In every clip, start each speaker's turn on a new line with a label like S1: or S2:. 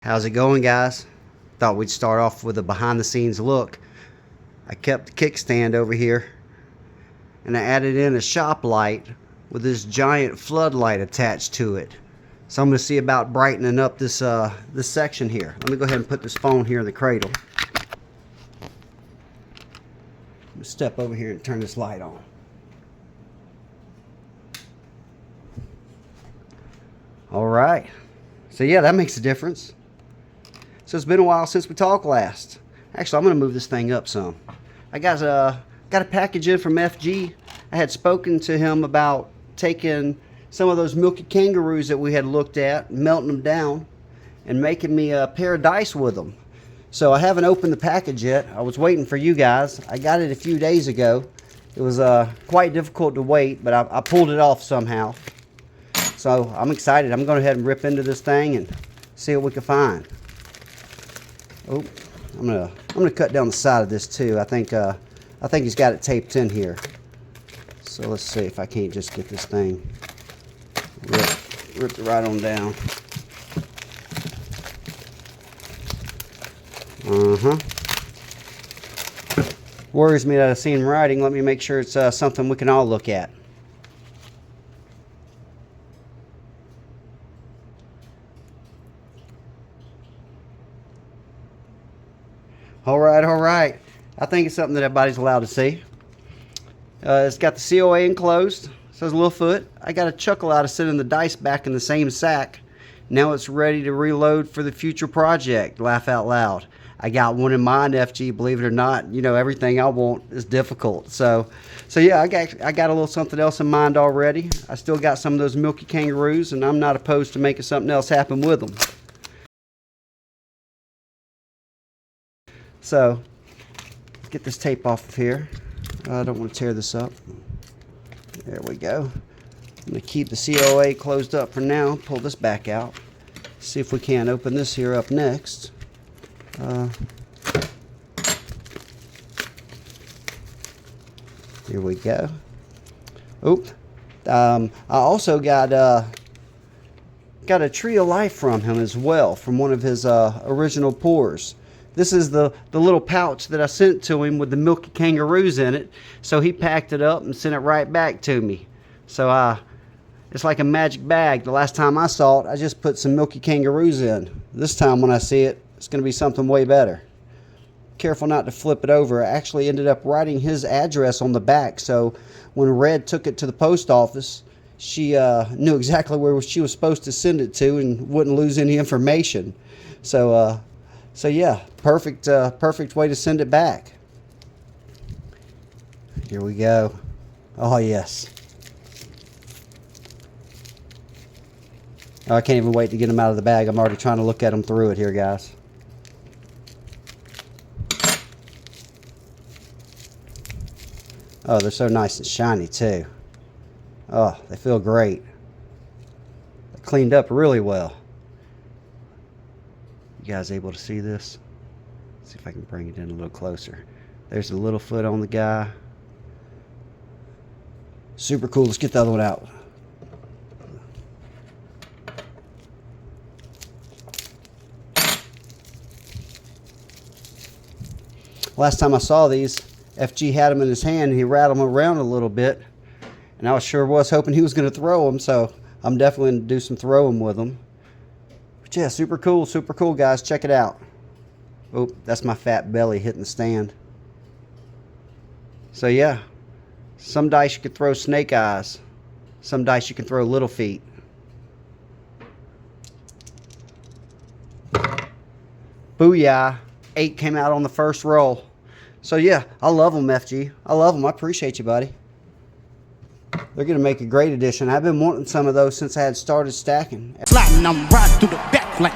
S1: How's it going, guys? Thought we'd start off with a behind the scenes look. I kept the kickstand over here and I added in a shop light with this giant floodlight attached to it. So I'm going to see about brightening up this this section here. Let me go ahead and put this phone here in the cradle. I'm going to step over here and turn this light on. Alright. So yeah, that makes a difference. So it's been a while since we talked last. Actually, I'm going to move this thing up some. I got a package in from FG. I had spoken to him about taking some of those milky kangaroos that we had looked at, melting them down, and making me a pair of dice with them. So I haven't opened the package yet. I was waiting for you guys. I got it a few days ago. It was quite difficult to wait, but I pulled it off somehow. So I'm excited. I'm going to go ahead and rip into this thing and see what we can find. Oh, I'm gonna cut down the side of this too. I think he's got it taped in here. So let's see if I can't just get this thing ripped right on down. Worries me that I see him writing. Let me make sure it's something we can all look at. All right. I think it's something that everybody's allowed to see. It's got the COA enclosed. It says Littlefoot. I got a chuckle out of sending the dice back in the same sack. Now it's ready to reload for the future project. Laugh out loud. I got one in mind, FG. Believe it or not, you know, everything I want is difficult. So yeah, I got a little something else in mind already. I still got some of those milky kangaroos, and I'm not opposed to making something else happen with them. So, let's get this tape off of here. I don't want to tear this up. There we go. I'm going to keep the COA closed up for now. Pull this back out. See if we can open this here up next. Here we go. Oop. I also got a tree of life from him as well, from one of his original pours. This is the little pouch that I sent to him with the milky kangaroos in it. So he packed it up and sent it right back to me. So it's like a magic bag. The last time I saw it, I just put some milky kangaroos in. This time when I see it, it's going to be something way better. Careful not to flip it over. I actually ended up writing his address on the back. So when Red took it to the post office, she knew exactly where she was supposed to send it to and wouldn't lose any information. So yeah, perfect way to send it back. Here we go. Oh yes. Oh, I can't even wait to get them out of the bag. I'm already trying to look at them through it here, guys. Oh, they're so nice and shiny too. Oh, they feel great. They're cleaned up really well. You guys able to see this? Let's see if I can bring it in a little closer. There's the Littlefoot on the guy. Super cool. Let's get the other one out. Last time I saw these, FG had them in his hand and he rattled them around a little bit. And I was hoping he was going to throw them, so I'm definitely going to do some throwing with them. But yeah, super cool, guys. Check it out. Oh, that's my fat belly hitting the stand. So yeah, some dice you can throw snake eyes. Some dice you can throw little feet. Booyah. 8 came out on the first roll. So yeah, I love them, FG. I love them. I appreciate you, buddy. They're going to make a great addition. I've been wanting some of those since I had started stacking.
S2: Sliding, I'm riding through the back like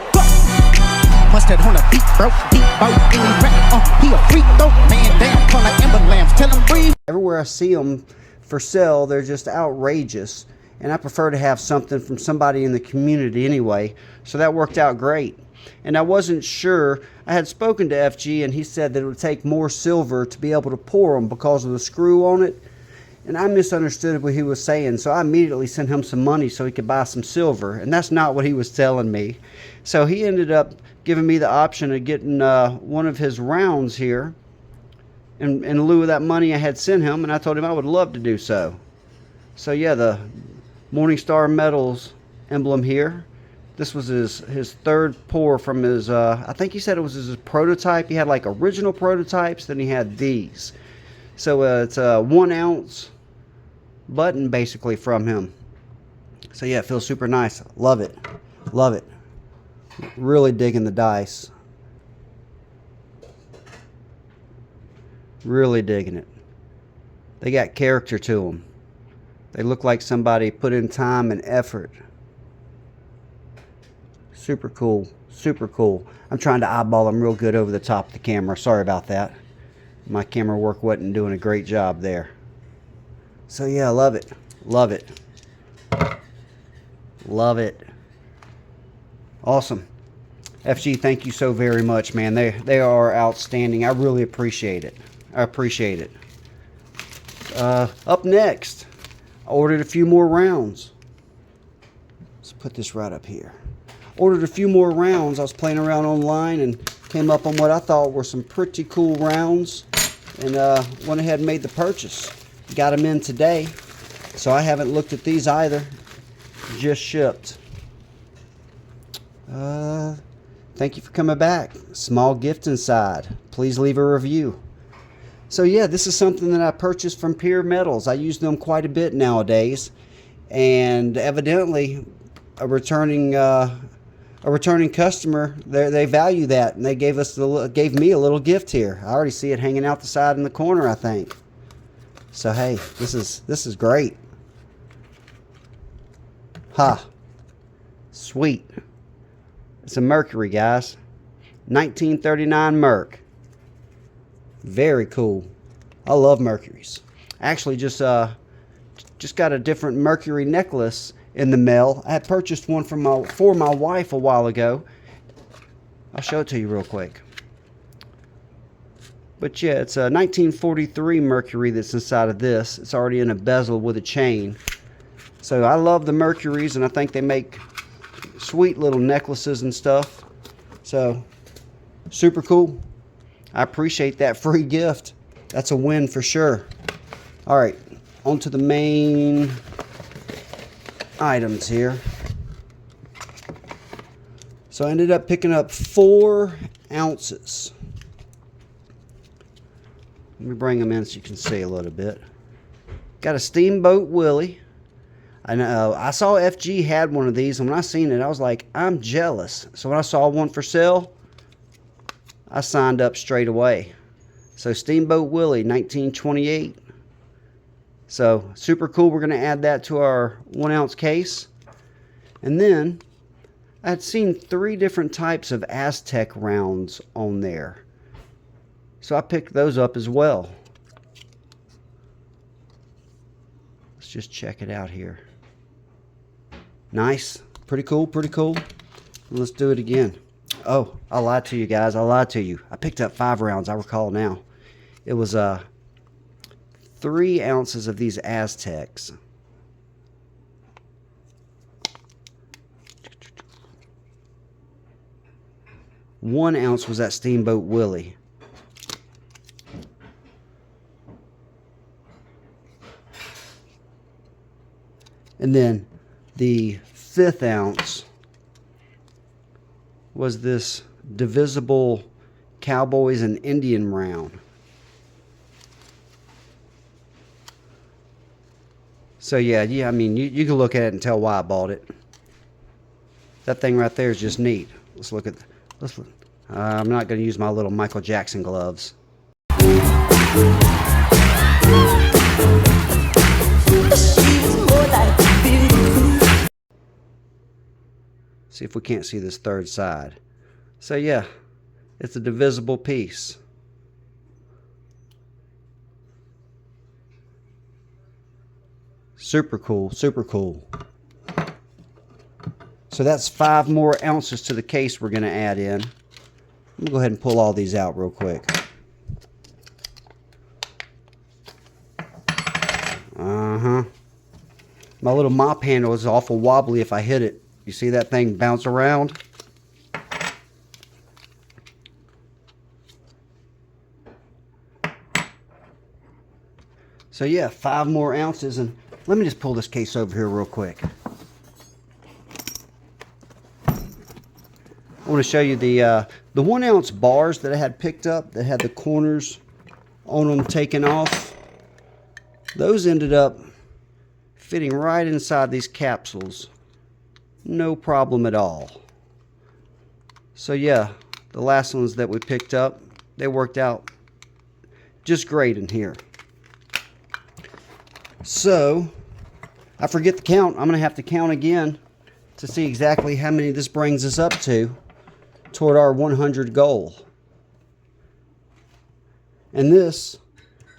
S2: mustard on a beat, bro. Deep boat, any rap, he a freak, though. Man down, call like ember lamps, tell him breathe.
S1: Everywhere I see them for sale, they're just outrageous. And I prefer to have something from somebody in the community anyway. So that worked out great. And I wasn't sure. I had spoken to FG and he said that it would take more silver to be able to pour them because of the screw on it. And I misunderstood what he was saying, so I immediately sent him some money so he could buy some silver, and that's not what he was telling me. So he ended up giving me the option of getting one of his rounds here in lieu of that money I had sent him, and I told him I would love to do so. So yeah, the Morningstar Metals emblem here. This was his third pour from his, I think he said it was his prototype. He had like original prototypes, then he had these. So it's a 1 ounce button basically from him. So yeah, it feels super nice. Love it. Love it. Really digging the dice. Really digging it. They got character to them. They look like somebody put in time and effort. Super cool. Super cool. I'm trying to eyeball them real good over the top of the camera. Sorry about that. My camera work wasn't doing a great job there. So yeah, love it. Love it. Love it. Awesome. FG, thank you so very much, man. They are outstanding. I really appreciate it. I appreciate it. Up next, I ordered a few more rounds. Let's put this right up here. Ordered a few more rounds. I was playing around online and came up on what I thought were some pretty cool rounds, and went ahead and made the purchase. Got them in today, so I haven't looked at these either. Just shipped. Thank you for coming back. Small gift inside. Please leave a review. So yeah, this is something that I purchased from Pure Metals. I use them quite a bit nowadays, and evidently a returning customer, they value that, and they gave me a little gift here. I already see it hanging out the side in the corner, I think. So hey, this is great. Ha. Sweet. It's a Mercury, guys. 1939 Merc. Very cool. I love Mercuries. Actually, just got a different Mercury necklace in the mail. I had purchased one for my wife a while ago. I'll show it to you real quick. But yeah, it's a 1943 Mercury that's inside of this. It's already in a bezel with a chain. So I love the Mercuries, and I think they make sweet little necklaces and stuff. So super cool. I appreciate that free gift. That's a win for sure. All right, on to the main items here. So I ended up picking up 4 ounces. Let me bring them in so you can see a little bit. Got a Steamboat Willie. I know I saw FG had one of these, and when I seen it, I was like, I'm jealous. So when I saw one for sale, I signed up straight away. So Steamboat Willie, 1928. So super cool. We're going to add that to our 1 ounce case. And then I had seen 3 different types of Aztec rounds on there. So I picked those up as well. Let's just check it out here. Nice. Pretty cool, pretty cool. Let's do it again. Oh, I lied to you guys. I lied to you. I picked up 5 rounds, I recall now. It was 3 ounces of these Aztecs. One ounce was that Steamboat Willie. And then the 5th ounce was this divisible Cowboys and Indian round. So yeah, I mean, you can look at it and tell why I bought it. That thing right there is just neat. Let's look. I'm not going to use my little Michael Jackson gloves. See if we can't see this 3rd side. So yeah, it's a divisible piece. Super cool, super cool. So that's 5 more ounces to the case we're going to add in. Let me go ahead and pull all these out real quick. Uh-huh. My little mop handle is awful wobbly if I hit it. You see that thing bounce around? So yeah, 5 more ounces, and let me just pull this case over here real quick. I want to show you the 1 ounce bars that I had picked up that had the corners on them taken off. Those ended up fitting right inside these capsules. No problem at all. So yeah, the last ones that we picked up, they worked out just great in here. So, I forget the count. I'm going to have to count again to see exactly how many this brings us up to toward our 100 goal. And this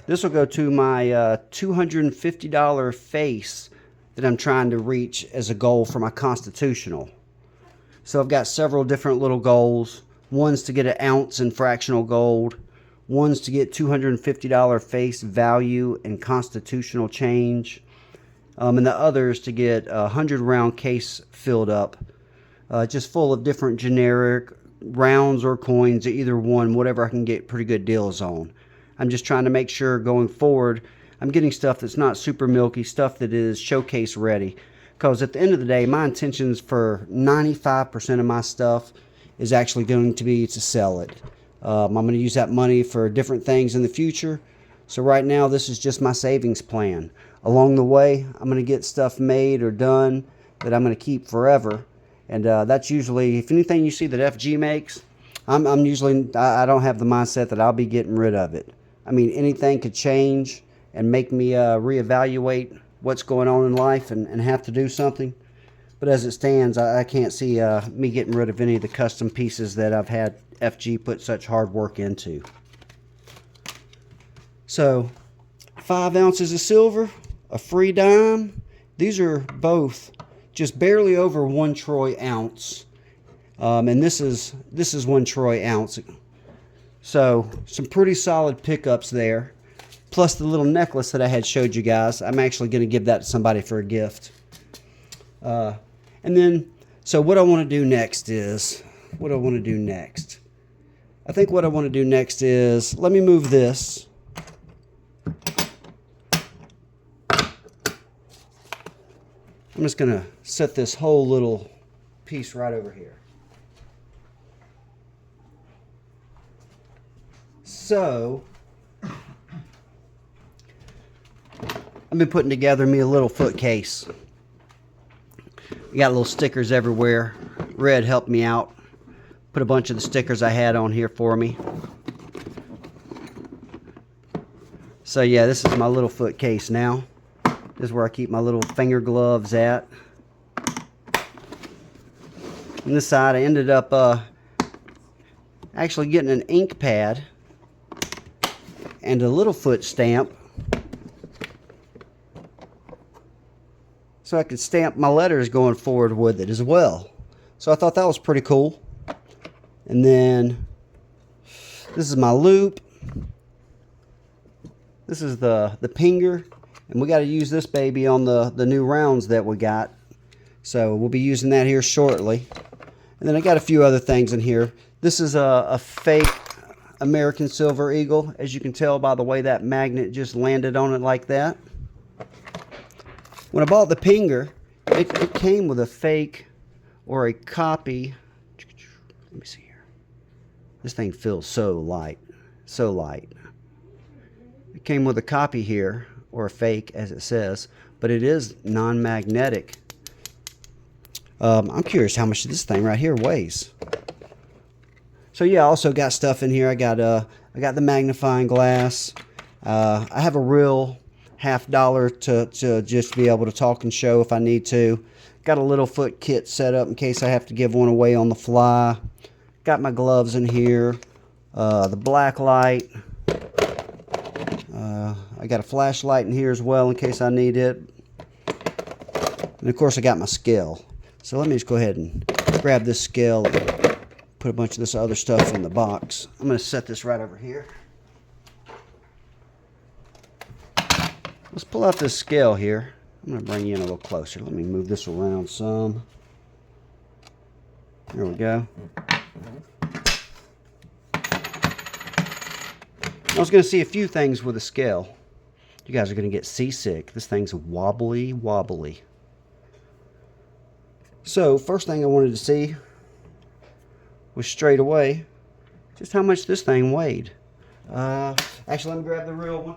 S1: will go to my $250 face that I'm trying to reach as a goal for my constitutional. So I've got several different little goals. One's to get an ounce in fractional gold. One's to get $250 face value in constitutional change. And the others to get a 100 round case filled up. Just full of different generic rounds or coins, either one, whatever I can get pretty good deals on. I'm just trying to make sure going forward I'm getting stuff that's not super milky, stuff that is showcase ready. Because at the end of the day, my intentions for 95% of my stuff is actually going to be to sell it. I'm going to use that money for different things in the future. So right now, this is just my savings plan. Along the way, I'm going to get stuff made or done that I'm going to keep forever. And that's usually, if anything you see that FG makes, I don't have the mindset that I'll be getting rid of it. I mean, anything could change and make me reevaluate what's going on in life and have to do something. But as it stands, I can't see me getting rid of any of the custom pieces that I've had FG put such hard work into. So, 5 ounces of silver, a free dime. These are both just barely over 1 troy ounce. And this is 1 troy ounce. So, some pretty solid pickups there. Plus the little necklace that I had showed you guys. I'm actually going to give that to somebody for a gift. And then, so what I want to do next is, I think what I want to do next is, let me move this. I'm just going to set this whole little piece right over here. So, I've been putting together me a little foot case. We got little stickers everywhere. Red helped me out. Put a bunch of the stickers I had on here for me. So yeah, this is my little foot case now. This is where I keep my little finger gloves at. On this side, I ended up actually getting an ink pad and a little foot stamp so I could stamp my letters going forward with it as well. So I thought that was pretty cool. And then this is my loop. This is the pinger, and we got to use this baby on the new rounds that we got. So we'll be using that here shortly. And then I got a few other things in here. This is a fake American Silver Eagle, as you can tell by the way that magnet just landed on it like that. When I bought the pinger, it came with a fake or a copy. Let me see here. This thing feels so light, so light. It came with a copy here, or a fake as it says, but it is non-magnetic. I'm curious how much this thing right here weighs. So yeah, I also got stuff in here. I got the magnifying glass. I have a real $50 to just be able to talk and show if I need to. Got a little foot kit set up in case I have to give one away on the fly. Got my gloves in here. The black light. I got a flashlight in here as well in case I need it. And of course I got my scale. So let me just go ahead and grab this scale and put a bunch of this other stuff in the box. I'm going to set this right over here. let's pull out this scale here. I'm going to bring you in a little closer. Let me move this around some. There we go. I was going to see a few things with a scale. You guys are going to get seasick. This thing's wobbly, wobbly. So, first thing I wanted to see was straight away just how much this thing weighed. Actually, let me grab the real one.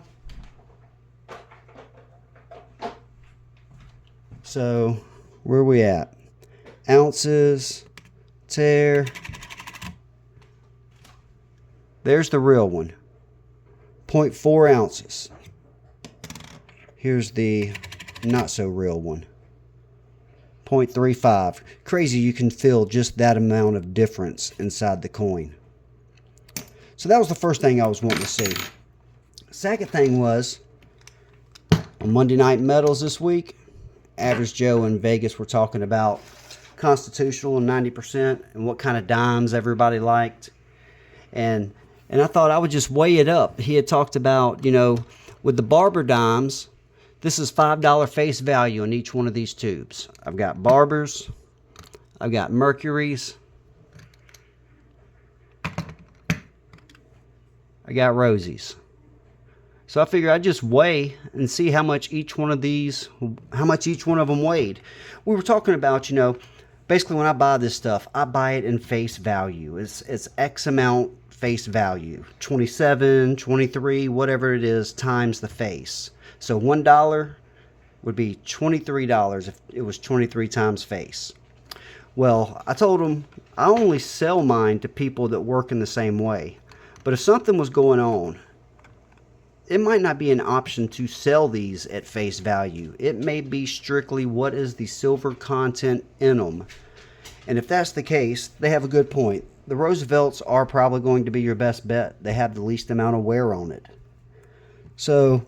S1: So, where are we at? Ounces, tare. There's the real one. 0.4 ounces. Here's the not so real one. 0.35. Crazy you can feel just that amount of difference inside the coin. So that was the first thing I was wanting to see. Second thing was, on Monday Night Metals this week, Average Joe in Vegas were talking about constitutional and 90% and what kind of dimes everybody liked. And I thought I would just weigh it up. He had talked about, you know, with the Barber dimes, this is $5 face value in each one of these tubes. I've got Barbers, I've got Mercuries, I got Rosies. So I figured I'd just weigh and see how much each one of these, how much each one of them weighed. We were talking about, you know, basically when I buy this stuff, I buy it in face value. It's X amount face value. 27, 23, whatever it is, times the face. So $1 would be $23 if it was 23 times face. Well, I told them I only sell mine to people that work in the same way. But if something was going on, it might not be an option to sell these at face value. It may be strictly what is the silver content in them. And if that's the case, they have a good point. The Roosevelts are probably going to be your best bet. They have the least amount of wear on it. So,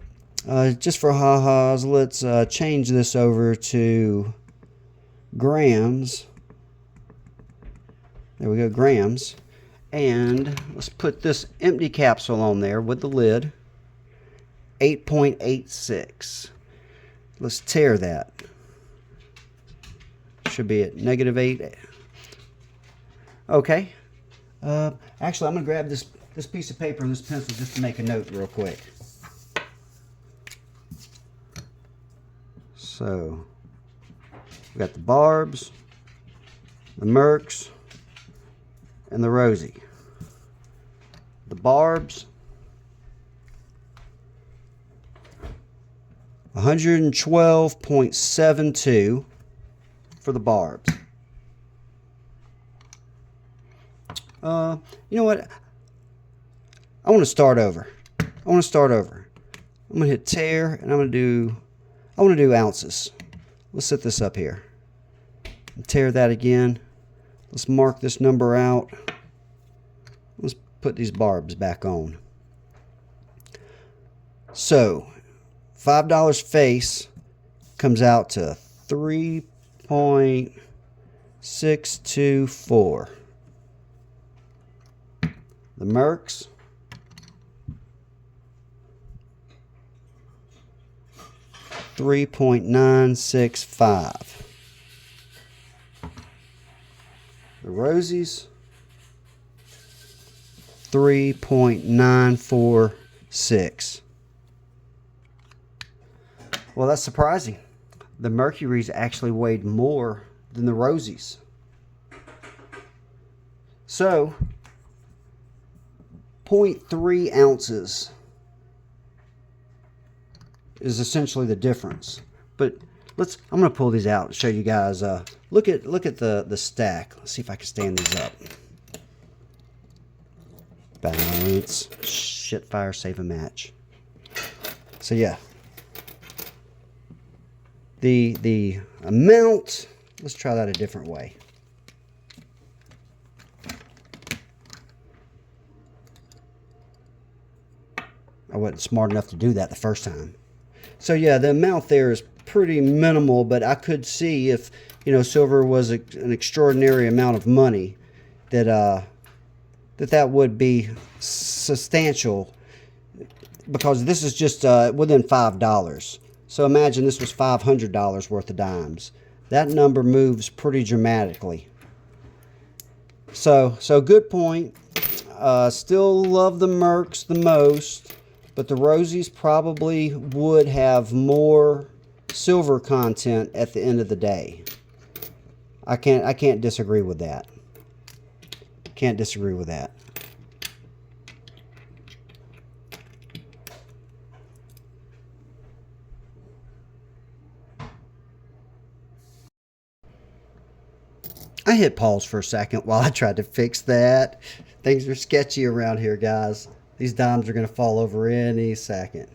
S1: just for ha-has, let's change this over to grams. There we go, grams. And let's put this empty capsule on there with the lid. 8.86. Let's tare that. Should be at -8. Okay. Actually, I'm going to grab this piece of paper and this pencil just to make a note real quick. So, we got the Barbs, the Mercs, and the Rosie. The Barbs, 112.72 for the Barbs. You know what? I want to start over. I'm going to hit tare, and I want to do ounces. Let's set this up here. Tare that again. Let's mark this number out. Let's put these Barbs back on. So, $5 face comes out to 3.624. The Mercs, $3.965. The Rosies, 3.946. Well, that's surprising. The Mercuries actually weighed more than the Rosies. So, 0.3 ounces is essentially the difference. But I'm going to pull these out and show you guys. Look at the stack. Let's see if I can stand these up. Balance. Shit, fire, save a match. So yeah. The amount, let's try that a different way. I wasn't smart enough to do that the first time. So yeah, the amount there is pretty minimal, but I could see if, you know, silver was an extraordinary amount of money, that that would be substantial, because this is just within $5. So imagine this was $500 worth of dimes. That number moves pretty dramatically. So good point. Still love the Mercs the most, but the Rosies probably would have more silver content at the end of the day. I can't disagree with that. Can't disagree with that. I hit pause for a second while I tried to fix that. Things are sketchy around here, guys. These dimes are going to fall over any second.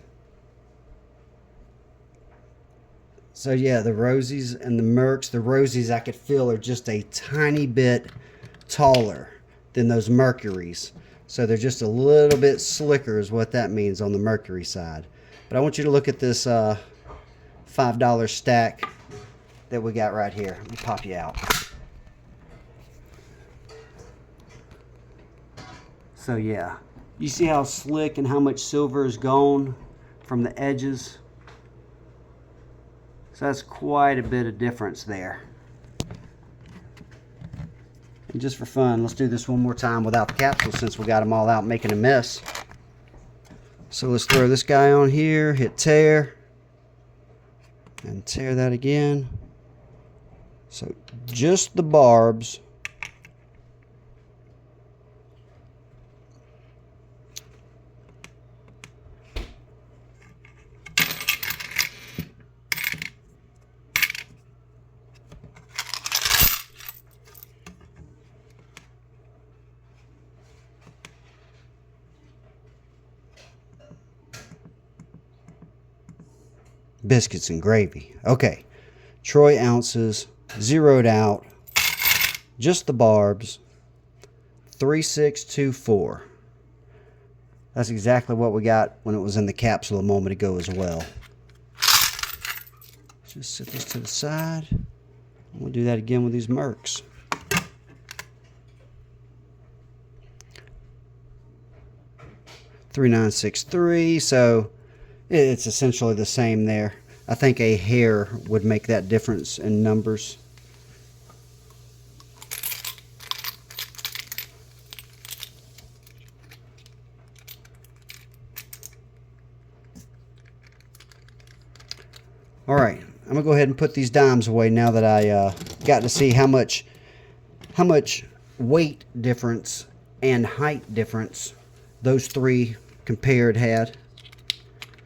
S1: So yeah, the Rosies and the Mercs. The Rosies I could feel are just a tiny bit taller than those Mercuries. So they're just a little bit slicker is what that means on the Mercury side. But I want you to look at this $5 stack that we got right here. Let me pop you out. So yeah, you see how slick and how much silver is gone from the edges? So that's quite a bit of difference there. And just for fun, let's do this one more time without the capsules since we got them all out making a mess. So let's throw this guy on here, hit tear, and tear that again. So just the barbs. Biscuits and gravy. Okay, Troy ounces, zeroed out, just the barbs, 3624. That's exactly what we got when it was in the capsule a moment ago as well. Just set this to the side. We'll do that again with these Mercs. $3,963, so it's essentially the same there. I think a hair would make that difference in numbers. All right, I'm gonna go ahead and put these dimes away now that I got to see how much weight difference and height difference those three compared had.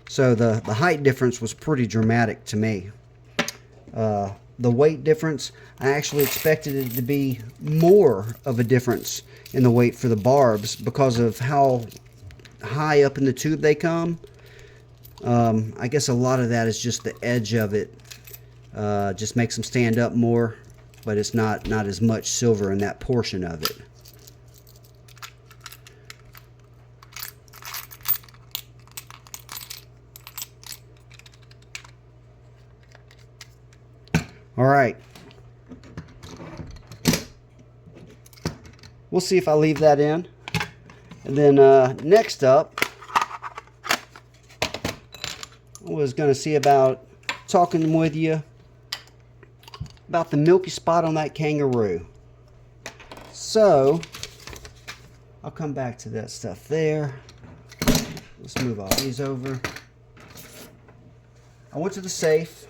S1: So the height difference was pretty dramatic to me. The weight difference, I actually expected it to be more of a difference in the weight for the barbs because of how high up in the tube they come. I guess a lot of that is just the edge of it. Just makes them stand up more, but it's not as much silver in that portion of it. All right. We'll see if I leave that in. And then next up, I was going to see about talking with you about the milky spot on that kangaroo. So, I'll come back to that stuff there. Let's move all these over. I went to the safe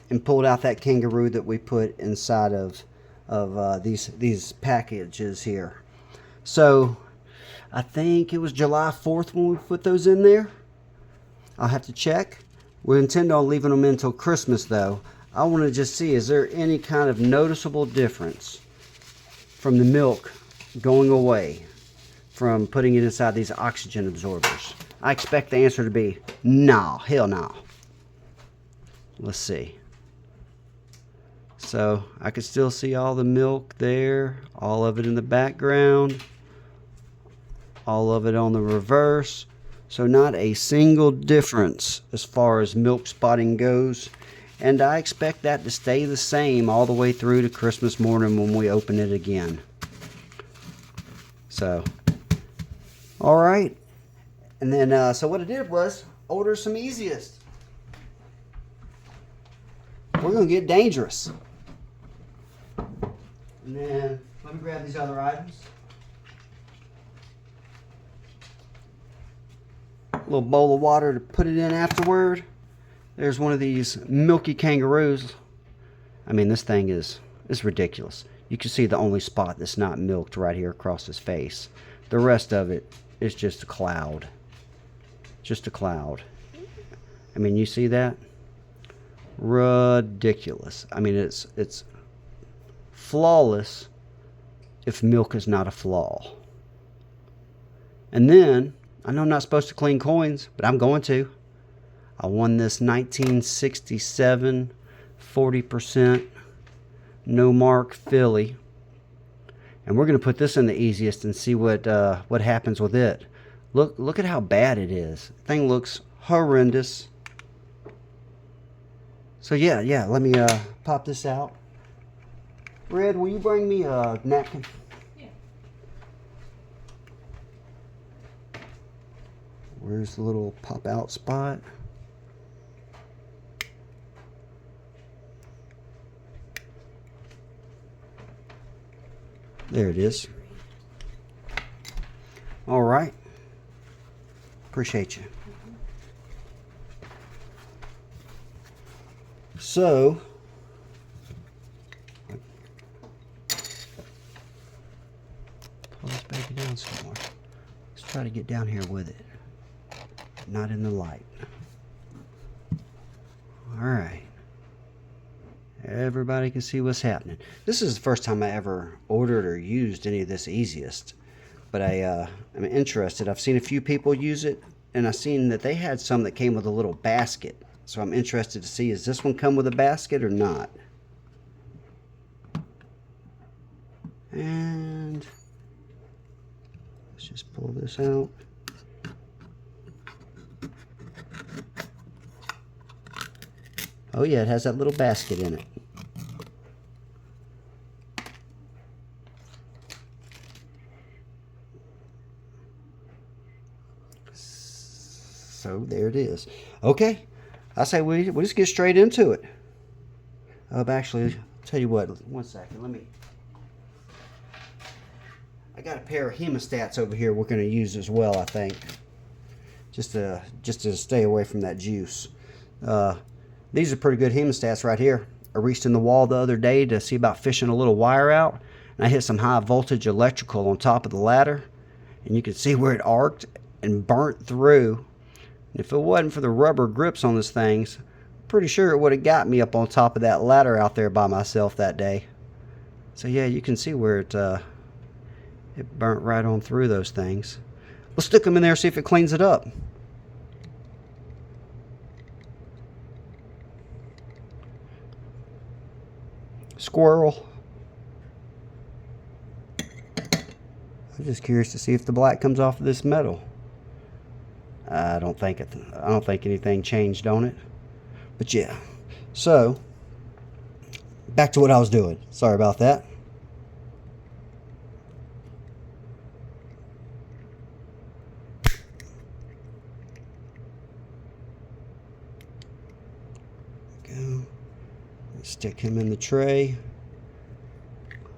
S1: and pulled out that kangaroo that we put inside of these packages here. So I think it was July 4th when we put those in there. I'll have to check. We intend on leaving them in until Christmas though. I want to just see, is there any kind of noticeable difference from the milk going away from putting it inside these oxygen absorbers? I expect the answer to be no, hell no. Let's see. So I can still see all the milk there, all of it in the background, all of it on the reverse. So not a single difference as far as milk spotting goes. And I expect that to stay the same all the way through to Christmas morning when we open it again. So, all right. And then, so what I did was order some easiest. we're going to get dangerous. And then let me grab these other items. A little bowl of water to put it in afterward. There's one of these milky kangaroos. I mean, this thing is ridiculous. You can see the only spot that's not milked right here across his face. The rest of it is just a cloud. Just a cloud. I mean, you see that? Ridiculous. I mean, it's flawless if milk is not a flaw. And then, I know I'm not supposed to clean coins, but I'm going to. I won this 1967 40% no mark Philly. And we're going to put this in the easiest and see what happens with it. Look at how bad it is. The thing looks horrendous. So yeah, let me pop this out. Red, will you bring me a napkin?
S3: Yeah.
S1: Where's the little pop out spot? There it is. All right. Appreciate you. So, pull this baby down some more. Let's try to get down here with it. Not in the light. All right. Everybody can see what's happening. This is the first time I ever ordered or used any of this easiest. But I'm interested. I've seen a few people use it, and I've seen that they had some that came with a little basket. So I'm interested to see, does this one come with a basket or not? And let's just pull this out. Oh yeah, it has that little basket in it. So there it is. Okay, I say we just get straight into it. Actually, I'll tell you what. One second, I got a pair of hemostats over here we're going to use as well. I think just to stay away from that juice. These are pretty good hemostats right here. I reached in the wall the other day to see about fishing a little wire out, and I hit some high voltage electrical on top of the ladder, and you can see where it arced and burnt through. And if it wasn't for the rubber grips on this thing, I'm pretty sure it would have got me up on top of that ladder out there by myself that day. So yeah, you can see where it burnt right on through those things. Let's stick them in there, see if it cleans it up. Squirrel. I'm just curious to see if the black comes off of this metal. I don't think anything changed on it. But yeah. So back to what I was doing. Sorry about that. Go. Stick him in the tray.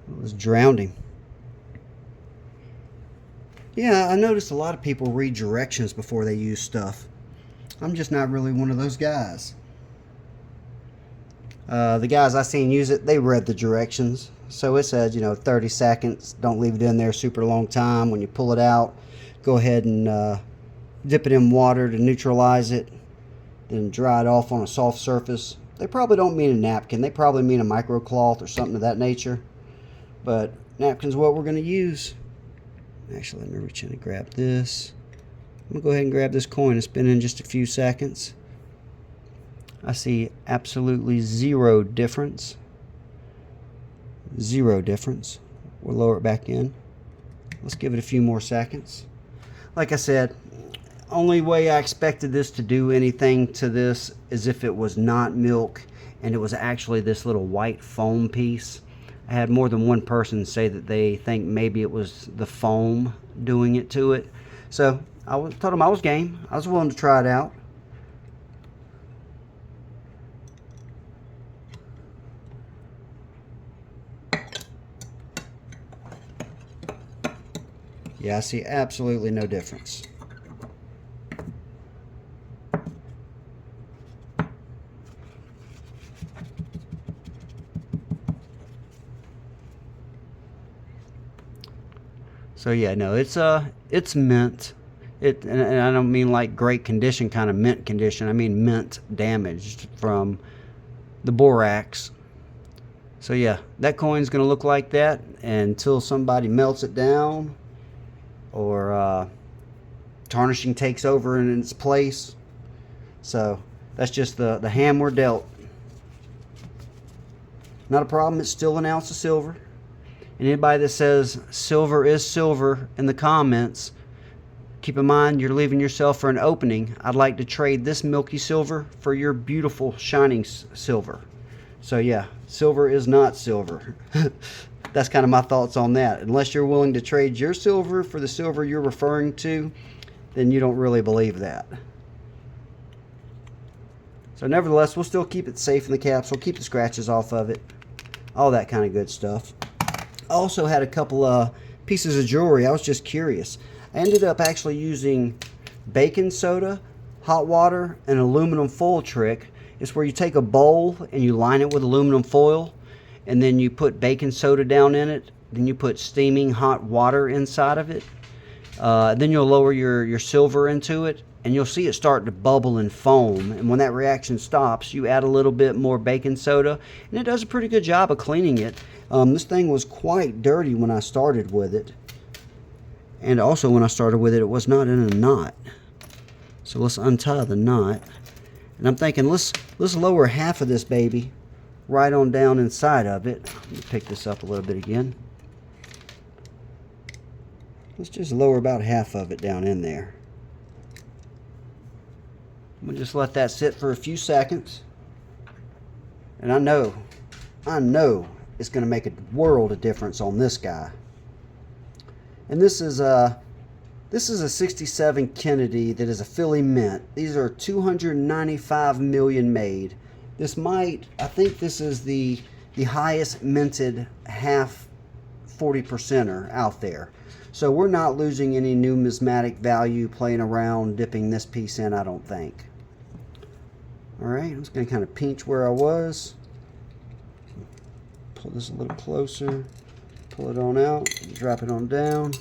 S1: It was drowned him. Yeah, I noticed a lot of people read directions before they use stuff. I'm just not really one of those guys. The guys I seen use it, they read the directions. So it says, 30 seconds. Don't leave it in there super long time. When you pull it out, go ahead and dip it in water to neutralize it. Then dry it off on a soft surface. They probably don't mean a napkin. They probably mean a microcloth or something of that nature. But napkin's what we're going to use. Actually, let me reach in and grab this. I'm going to go ahead and grab this coin. It's been in just a few seconds. I see absolutely zero difference. Zero difference. We'll lower it back in. Let's give it a few more seconds. Like I said, only way I expected this to do anything to this is if it was not milk and it was actually this little white foam piece. I had more than one person say that they think maybe it was the foam doing it to it. So I told them I was game. I was willing to try it out. Yeah, I see absolutely no difference. So yeah, no, it's mint. And I don't mean like great condition, kind of mint condition. I mean mint damaged from the borax. So yeah, that coin's gonna look like that until somebody melts it down, or tarnishing takes over in its place. So that's just the hand we're dealt. Not a problem. It's still an ounce of silver. And anybody that says silver is silver in the comments, keep in mind you're leaving yourself for an opening. I'd like to trade this milky silver for your beautiful shining silver. So yeah, silver is not silver. That's kind of my thoughts on that. Unless you're willing to trade your silver for the silver you're referring to, then you don't really believe that. So nevertheless, we'll still keep it safe in the capsule, keep the scratches off of it, all that kind of good stuff. I also had a couple pieces of jewelry. I was just curious. I ended up actually using baking soda, hot water, and aluminum foil trick. It's where you take a bowl and you line it with aluminum foil, and then you put baking soda down in it. Then you put steaming hot water inside of it. Then you'll lower your silver into it, and you'll see it start to bubble and foam. And when that reaction stops, you add a little bit more baking soda, and it does a pretty good job of cleaning it. This thing was quite dirty when I started with it. And also when I started with it, it was not in a knot. So let's untie the knot. And I'm thinking, let's lower half of this baby right on down inside of it. Let me pick this up a little bit again. Let's just lower about half of it down in there. We'll just let that sit for a few seconds. And I know it's going to make a world of difference on this guy. And this is a 67 Kennedy that is a Philly mint. These are 295 million made. I think this is the highest minted half 40%er out there. So we're not losing any numismatic value playing around dipping this piece in, I don't think. Alright, I'm just going to kind of pinch where I was. Pull this a little closer. Pull it on out. Drop it on down.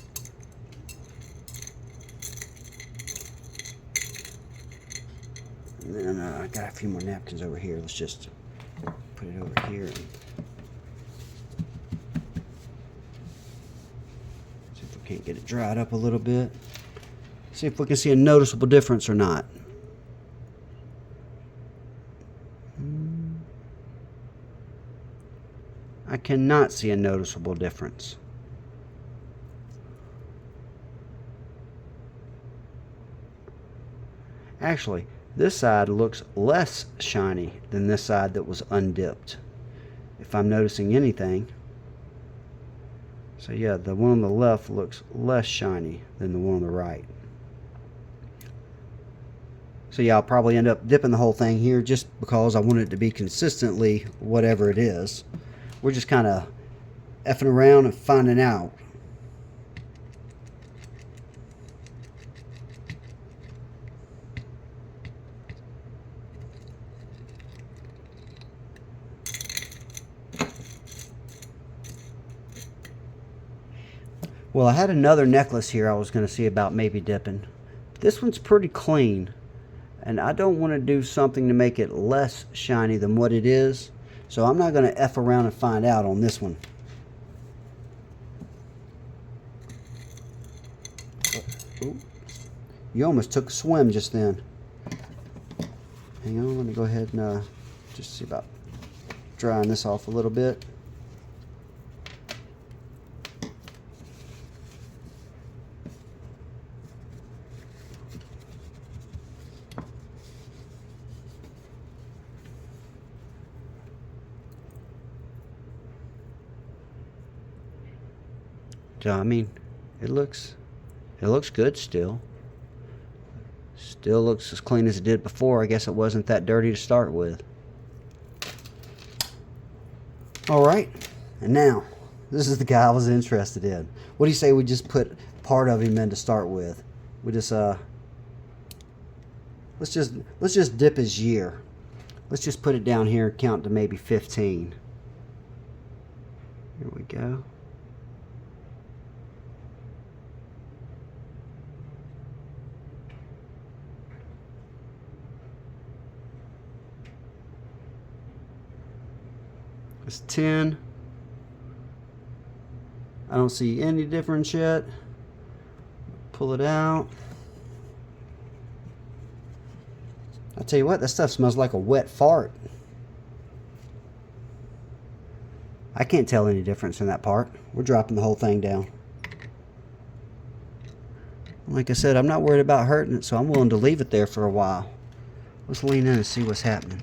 S1: And then I got a few more napkins over here. Let's just put it over here. And see if we can't get it dried up a little bit. See if we can see a noticeable difference or not. I cannot see a noticeable difference. Actually, this side looks less shiny than this side that was undipped, if I'm noticing anything. So yeah, the one on the left looks less shiny than the one on the right. So yeah, I'll probably end up dipping the whole thing here just because I want it to be consistently whatever it is. We're just kind of effing around and finding out. Well, I had another necklace here I was going to see about maybe dipping. This one's pretty clean, and I don't want to do something to make it less shiny than what it is. So I'm not going to F around and find out on this one. Ooh. You almost took a swim just then. Hang on, let me go ahead and just see about drying this off a little bit. So, I mean, it looks good still. Still looks as clean as it did before. I guess it wasn't that dirty to start with. Alright, and now, this is the guy I was interested in. What do you say we just put part of him in to start with. We just let's just dip his year. Let's just put it down here and count to maybe 15. Here we go. It's 10. I don't see any difference yet. Pull it out. I'll tell you what, that stuff smells like a wet fart. I can't tell any difference in that part. We're dropping the whole thing down. Like I said, I'm not worried about hurting it, so I'm willing to leave it there for a while. Let's lean in and see what's happening.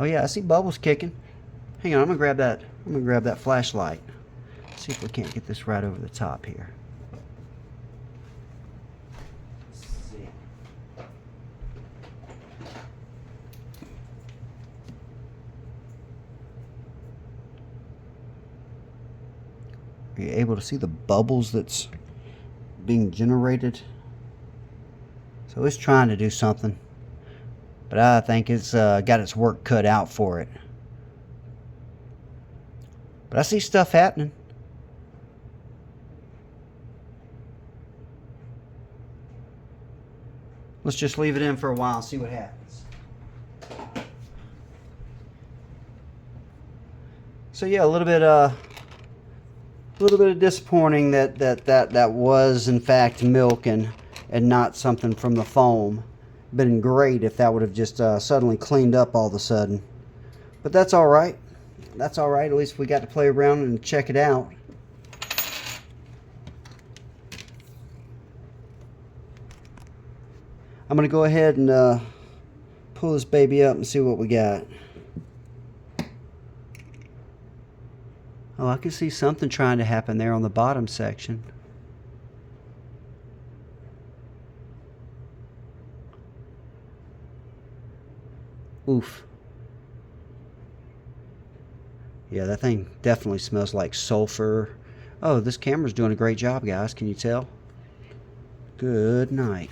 S1: Oh yeah, I see bubbles kicking. Hang on, I'm gonna grab that flashlight. See if we can't get this right over the top here. Let's see. Are you able to see the bubbles that's being generated? So it's trying to do something, but I think it's got its work cut out for it. But I see stuff happening. Let's just leave it in for a while and see what happens. So yeah, a little bit of disappointing that was in fact milk and not something from the foam. Been great if that would have just suddenly cleaned up all of a sudden. But that's all right. That's all right. At least we got to play around and check it out. I'm going to go ahead and pull this baby up and see what we got. Oh, I can see something trying to happen there on the bottom section. Oof. Yeah, that thing definitely smells like sulfur. Oh, this camera's doing a great job, guys. Can you tell? Good night.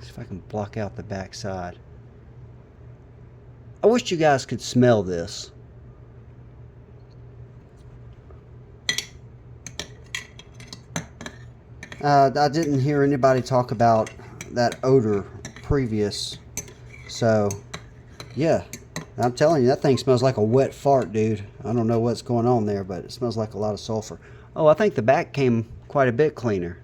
S1: See if I can block out the back side. I wish you guys could smell this. I didn't hear anybody talk about that odor previous. So, yeah. I'm telling you, that thing smells like a wet fart, dude. I don't know what's going on there, but it smells like a lot of sulfur. Oh, I think the back came quite a bit cleaner.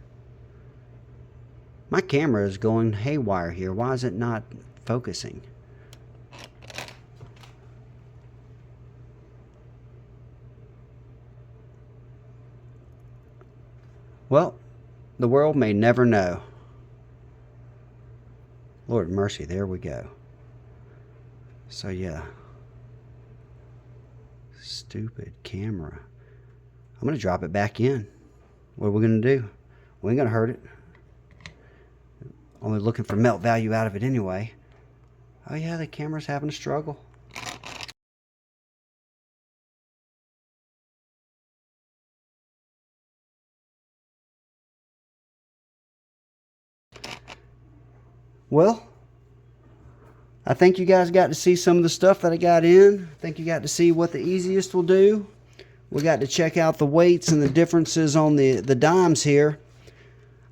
S1: My camera is going haywire here. Why is it not focusing? Well, the world may never know. Lord mercy, there we go. So yeah. Stupid camera. I'm going to drop it back in. What are we going to do? We ain't going to hurt it. Only looking for melt value out of it anyway. Oh yeah, the camera's having a struggle. Well, I think you guys got to see some of the stuff that I got in. I think you got to see what the easiest will do. We got to check out the weights and the differences on the dimes here.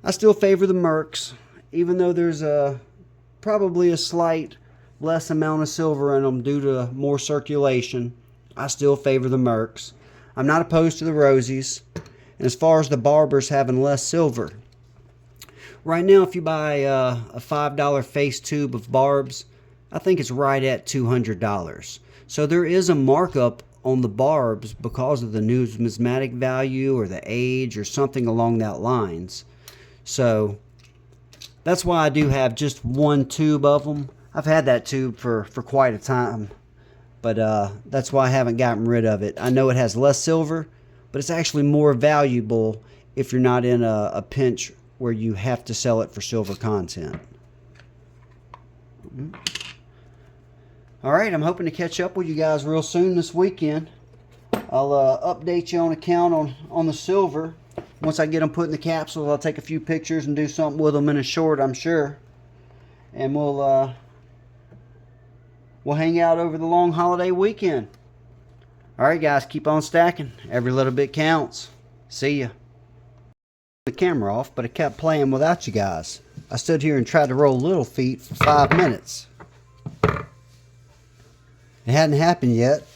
S1: I still favor the Mercs, even though there's probably a slight less amount of silver in them due to more circulation. I still favor the Mercs. I'm not opposed to the Rosies. And as far as the Barbers having less silver, right now if you buy a $5 face tube of barbs, I think it's right at $200. So there is a markup on the barbs because of the numismatic value or the age or something along that lines. So that's why I do have just one tube of them. I've had that tube for quite a time, but that's why I haven't gotten rid of it. I know it has less silver, but it's actually more valuable if you're not in a pinch where you have to sell it for silver content. All right, I'm hoping to catch up with you guys real soon this weekend. I'll update you on the count on the silver. Once I get them put in the capsule, I'll take a few pictures and do something with them in a short, I'm sure. And we'll hang out over the long holiday weekend. Alright guys, keep on stacking. Every little bit counts. See ya. The camera off, but I kept playing without you guys. I stood here and tried to roll little feet for 5 minutes. It hadn't happened yet.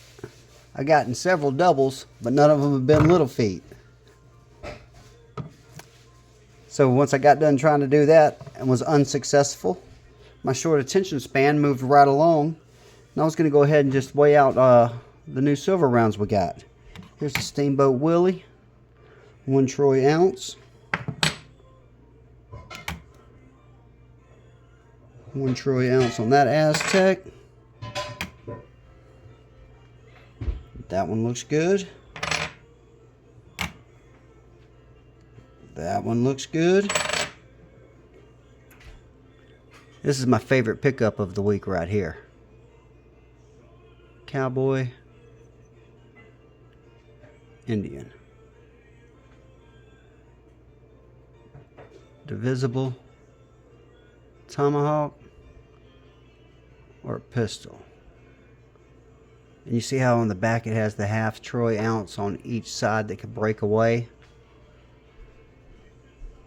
S1: I gotten several doubles, but none of them have been little feet. So once I got done trying to do that and was unsuccessful, my short attention span moved right along. And I was going to go ahead and just weigh out the new silver rounds we got. Here's the Steamboat Willie, 1 troy ounce. 1 troy ounce on that Aztec. That one looks good. That one looks good. This is my favorite pickup of the week right here. Cowboy Indian. Divisible tomahawk or a pistol. And you see how on the back it has the half troy ounce on each side that can break away.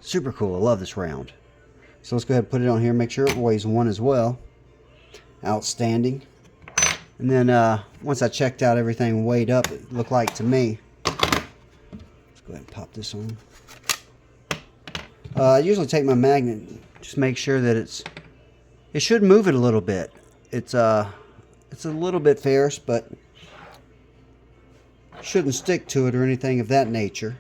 S1: Super cool. I love this round. So let's go ahead and put it on here. Make sure it weighs 1 as well. Outstanding. And then once I checked out everything weighed up, it looked like to me. Let's go ahead and pop this on. I usually take my magnet, just make sure that it should move it a little bit. It's a little bit fierce, but shouldn't stick to it or anything of that nature.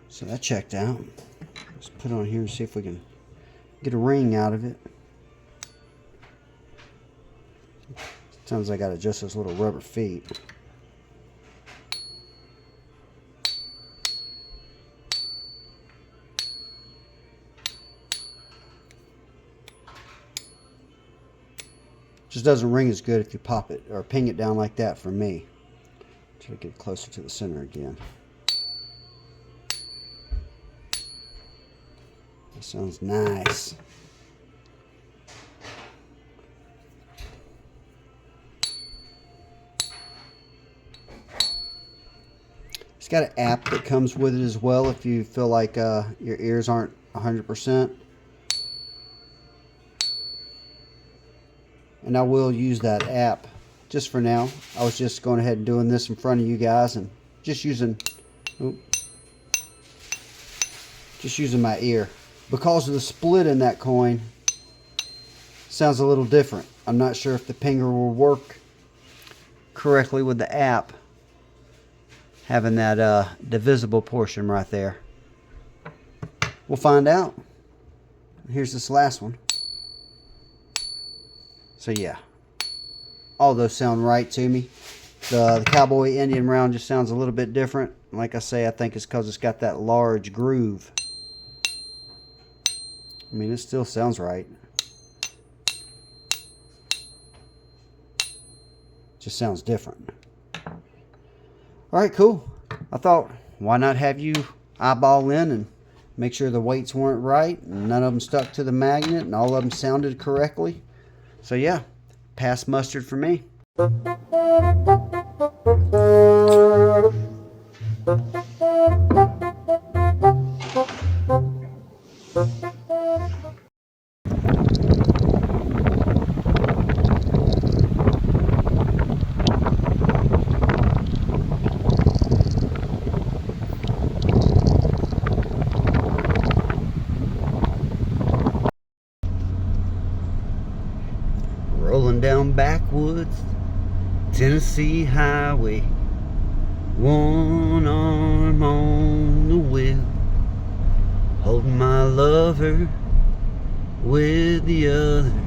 S1: So that checked out. Let's put it on here and see if we can get a ring out of it. Sometimes I gotta adjust those little rubber feet. Just doesn't ring as good if you pop it or ping it down like that for me. Try to get it closer to the center again. That sounds nice. It's got an app that comes with it as well if you feel like your ears aren't 100%. And I will use that app just for now. I was just going ahead and doing this in front of you guys and just using my ear. Because of the split in that coin, sounds a little different. I'm not sure if the pinger will work correctly with the app, having that divisible portion right there. We'll find out. Here's this last one. So yeah, all those sound right to me. The Cowboy Indian round just sounds a little bit different. Like I say, I think it's because it's got that large groove. I mean, it still sounds right. Just sounds different. Alright, cool. I thought, why not have you eyeball in and make sure the weights weren't right, and none of them stuck to the magnet, and all of them sounded correctly. So yeah, pass mustard for me. Rolling down backwoods, Tennessee highway, one arm on the wheel, holding my lover with the other.